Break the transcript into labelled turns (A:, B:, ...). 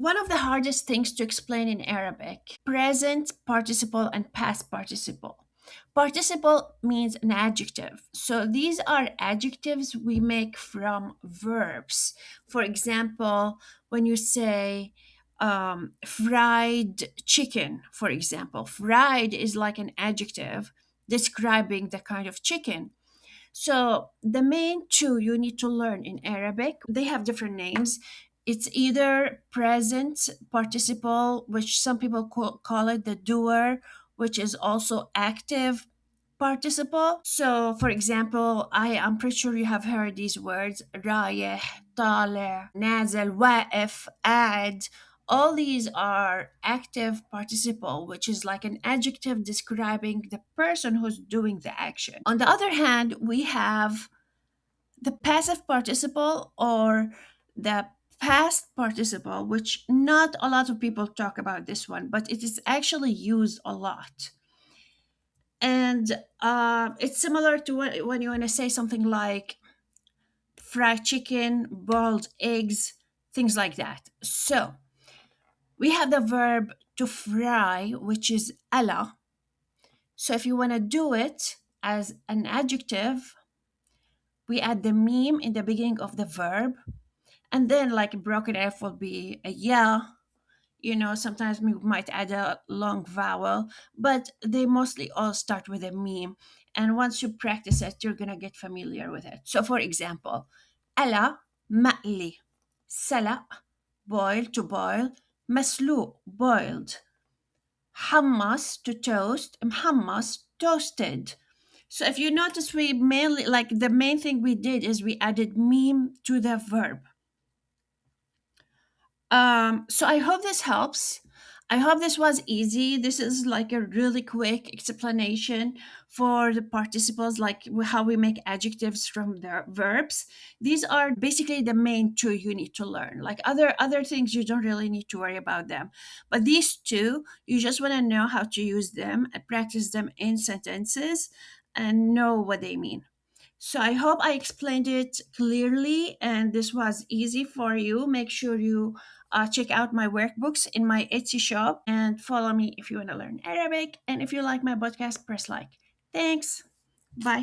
A: One of the hardest things to explain in Arabic: present participle and past participle. Participle means an adjective. So these are adjectives we make from verbs. For example, when you say fried chicken, for example, fried is like an adjective describing the kind of chicken. So the main two you need to learn in Arabic, they have different names. It's either present participle, which some people call it the doer, which is also active participle. So, for example, I am pretty sure you have heard these words: رايح, طالع, نازل, واقف, قاعد. All these are active participle, which is like an adjective describing the person who's doing the action. On the other hand, we have the passive participle or the past participle, which not a lot of people talk about this one, but it is actually used a lot. And it's similar to when you want to say something like fried chicken, boiled eggs, things like that. So we have the verb to fry, which is ala. So if you want to do it as an adjective, we add the meme in the beginning of the verb, and then like broken F will be a yeah. Sometimes we might add a long vowel, but they mostly all start with a meme. And once you practice it, you're gonna get familiar with it. So, for example, ala ma'li, sala boil to boil, maslu boiled, hummus to toast, hummus toasted. So if you notice, we mainly like the main thing we did is we added meme to the verb. So I hope this helps. I hope this was easy. This is like a really quick explanation for the participles, like how we make adjectives from the verbs. These are basically the main two you need to learn. Like other things, you don't really need to worry about them. But these two, you just want to know how to use them and practice them in sentences and know what they mean. So I hope I explained it clearly and this was easy for you. Make sure you check out my workbooks in my Etsy shop and follow me if you want to learn Arabic. And if you like my podcast, press like. Thanks. Bye.